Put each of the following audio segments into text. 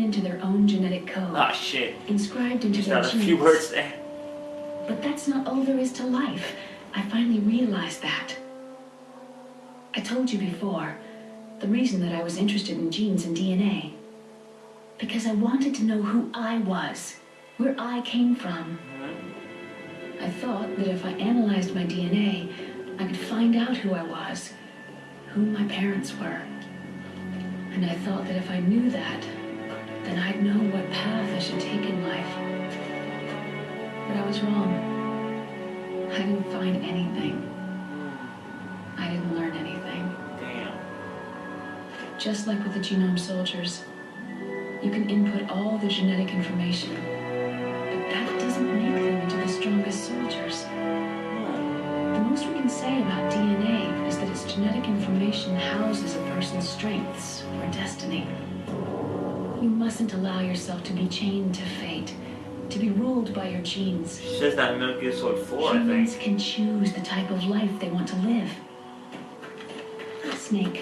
into their own genetic code. Ah, shit. Inscribed into Just their had a genes. few words there. But that's not all there is to life. I finally realized that. I told you before, the reason that I was interested in genes and DNA. Because I wanted to know who I was, where I came from. I thought that if I analyzed my DNA, I could find out who I was, who my parents were. And I thought that if I knew that, then I'd know what path I should take in life. But I was wrong. I didn't find anything. I didn't learn anything. Damn. Just like with the genome soldiers, you can input all the genetic information, but that doesn't make them into the strongest soldiers. The most we can say about DNA is that its genetic information houses a person's strengths or destiny. You mustn't allow yourself to be chained to fate, to be ruled by your genes. She says that in Metal Gear Solid 4, I Humans think. can choose the type of life they want to live. Snake,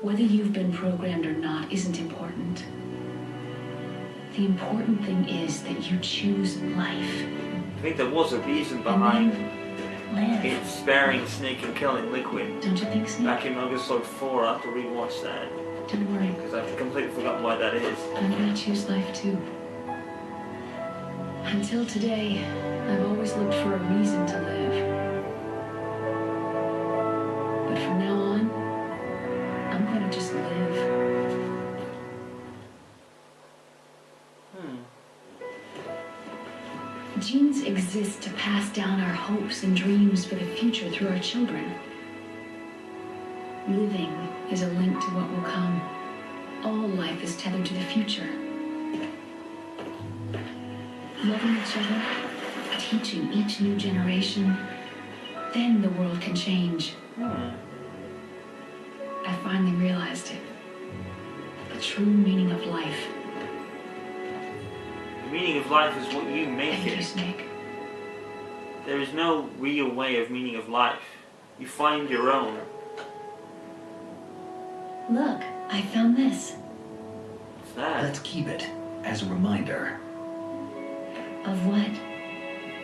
whether you've been programmed or not isn't important. The important thing is that you choose life. I think there was a reason And behind then it live. sparing Snake and killing Liquid. Don't you think, Snake? Back in Metal Gear Solid 4, I have to rewatch that. Don't worry. Because I've completely forgotten why that is. I'm gonna choose life too. Until today, I've always looked for a reason to live. But from now on, I'm gonna just live. Genes exist to pass down our hopes and dreams for the future through our children. Living is a link to what will come. All life is tethered to the future. Loving each other, teaching each new generation, then the world can change. I finally realized it. The true meaning of life. The meaning of life is what you make Thank you, it. Snake. There is no real way of meaning of life. You find your own. Look, I found this. What's that? Let's keep it as a reminder. Of what?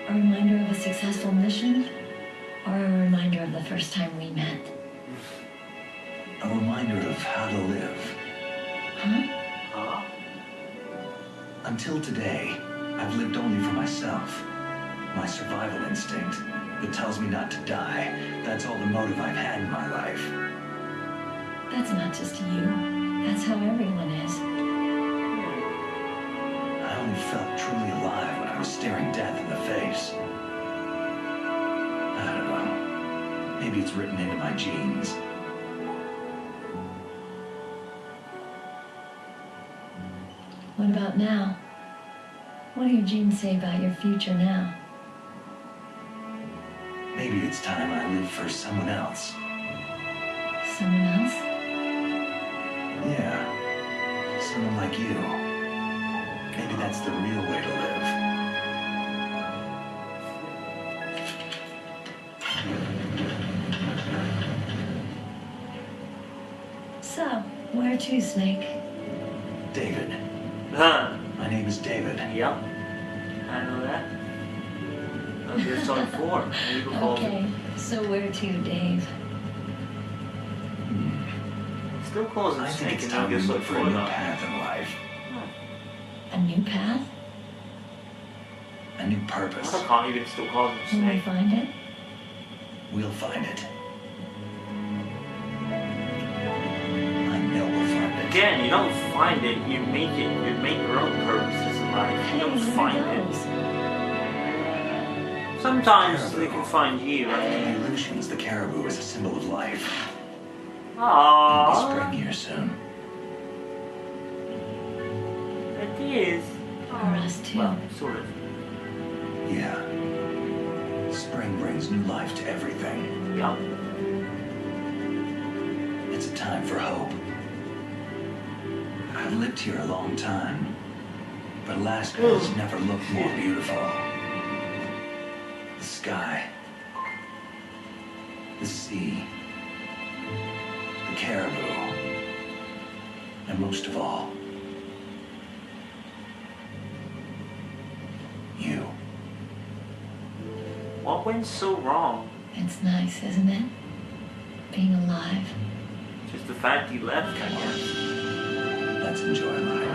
A reminder of a successful mission? Or a reminder of the first time we met? A reminder of how to live. Huh? Huh? Until today, I've lived only for myself. My survival instinct that tells me not to die. That's all the motive I've had in my life. That's not just you. That's how everyone is. I only felt truly alive when I was staring death in the face. I don't know. Maybe it's written into my genes. What about now? What do your genes say about your future now? Maybe it's time I live for someone else. Someone else? Yeah. Someone like you. Maybe that's the real way to live. So, where to, Snake? David. Huh? My name is David. Yep. I know that. Metal Gear Solid 4. Maybe we'll Okay, so where to, Dave? Still calls him I think Snake it's in time Metal we Gear look Solid for 4 a new though. path in life. A new path? A new purpose. I can't even still call him Can we Snake. find it? We'll find it. I know we'll find it. Again, you don't find it, you make it. You make your own purposes in life. You don't Hey, find where it. goes? Sometimes they can find you. I The mean, Aleutians, the caribou, is a symbol of life. It'll be aww. spring here soon. It is. For us, too. Well, sort of. Yeah. Spring brings new life to everything. Yeah. It's a time for hope. I've lived here a long time, but Alaska has never looked more beautiful. The sky, the sea, the caribou, and most of all, What went so wrong? It's nice, isn't it? Being alive. Just the fact he left, I guess. Let's enjoy life.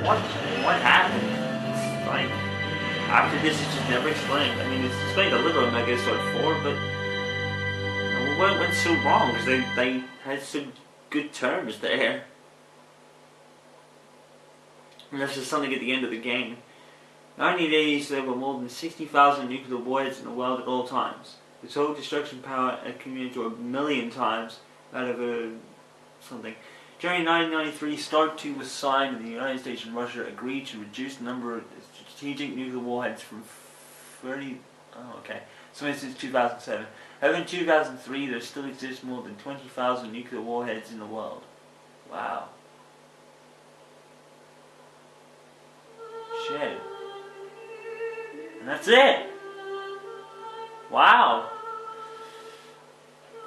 What happened? It's like, after this, it's just never explained. I mean, it's explained a little in Metal Gear Solid 4, but what went so wrong? Because they had some good terms there. And that's just something at the end of the game. 90 days, there were more than 60,000 nuclear warheads in the world at all times. The total destruction power accumulated to 1 million times out of something. During 1993, START 2 was signed, and the United States and Russia agreed to reduce the number of strategic nuclear warheads from 30. Oh, okay. So since 2007. However, in 2003, there still exists more than 20,000 nuclear warheads in the world. Wow. Shit. And that's it. Wow.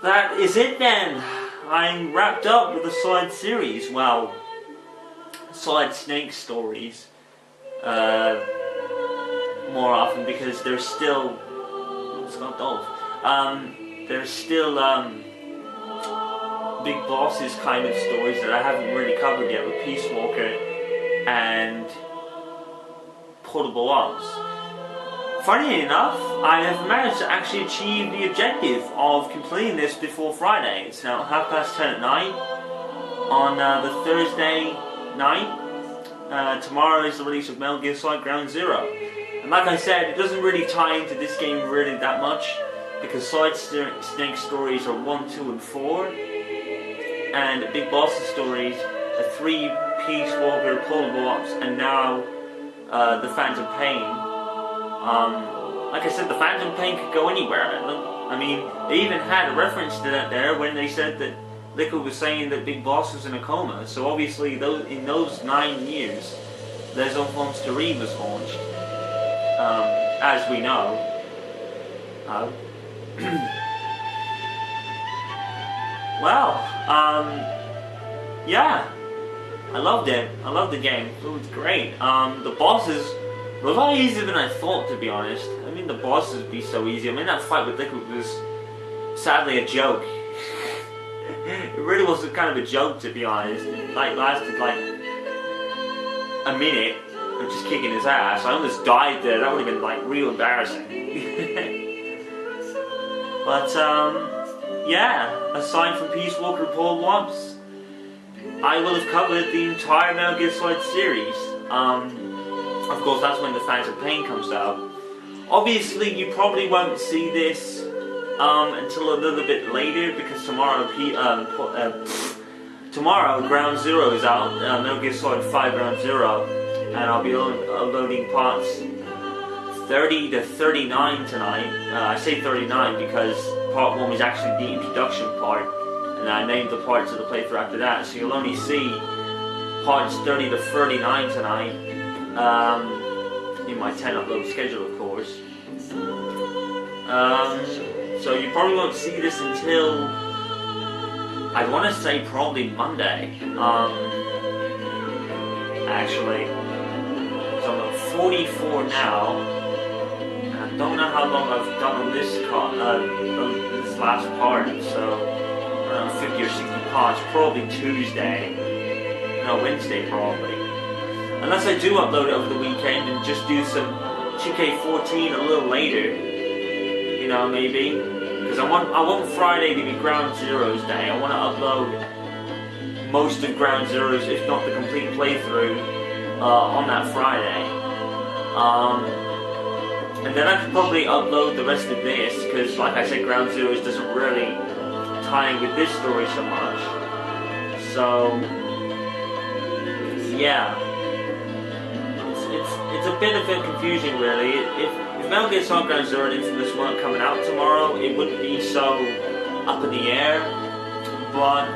That is it then. I'm wrapped up with the Solid series. Well, Solid Snake stories. More often because there's still... It's not Dolph. There's still Big Boss's kind of stories that I haven't really covered yet with Peace Walker and Portable Ops. Funny enough, I have managed to actually achieve the objective of completing this before Friday. It's now 10:30 at night on the Thursday night. Tomorrow is the release of Metal Gear Solid Ground Zero. And like I said, it doesn't really tie into this game really that much, because Solid Snake stories are 1, 2, and 4, and Big Boss's stories are 3, Peace Walker, Portable Ops, and now the Phantom Pain. Like I said, the Phantom Pain could go anywhere. I mean, they even had a reference to that there when they said that Liquid was saying that Big Boss was in a coma. So obviously, in those 9 years, Les Enfants Terribles was launched, as we know. Yeah, I loved it. I loved the game. It was great. The bosses were a lot easier than I thought, to be honest. I mean, the bosses would be so easy. I mean, that fight with Liquid was sadly a joke. It really was kind of a joke, to be honest. It lasted like a minute of just kicking his ass. I almost died there. That would have been like real embarrassing. But yeah, aside from Peace Walker and Portable Ops, I will have covered the entire Metal Gear Solid series. Of course, that's when the Phantom Pain comes out. Obviously, you probably won't see this until a little bit later, because tomorrow Ground Zero is out, Metal Gear Solid 5 Ground Zero, and I'll be uploading parts 30 to 39 tonight. I say 39 because part 1 was actually the introduction part, and I named the parts of the playthrough after that, so you'll only see parts 30 to 39 tonight, in my 10 upload schedule, of course. So you probably won't see this until, I want to say probably Monday, actually. So I'm at 44 now, and I don't know how long I've done on this last part, so around 50 or 60 parts, probably Tuesday, no, Wednesday probably. Unless I do upload it over the weekend and just do some 2K14 a little later, you know, maybe. Because I want Friday to be Ground Zero's day. I want to upload most of Ground Zero's, if not the complete playthrough, on that Friday. And then I could probably upload the rest of this, because like I said, Ground Zero's doesn't really tie in with this story so much. So, yeah. It's a bit of a confusing, really. If Metal Gear Solid Ground Zero and Infamous weren't coming out tomorrow, it wouldn't be so up in the air. But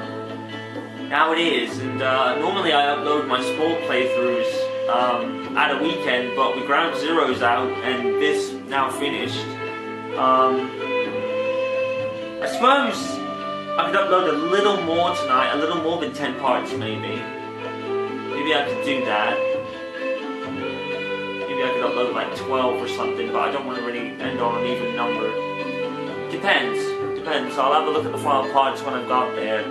now it is, and normally I upload my sport playthroughs at a weekend, but with Ground Zero's out and this now finished, I suppose I could upload a little more tonight, a little more than 10 parts maybe. Maybe I could do that. Maybe I could upload like like 12 or something, but I don't want to really end on an even number. Depends. I'll have a look at the final parts when I've got there.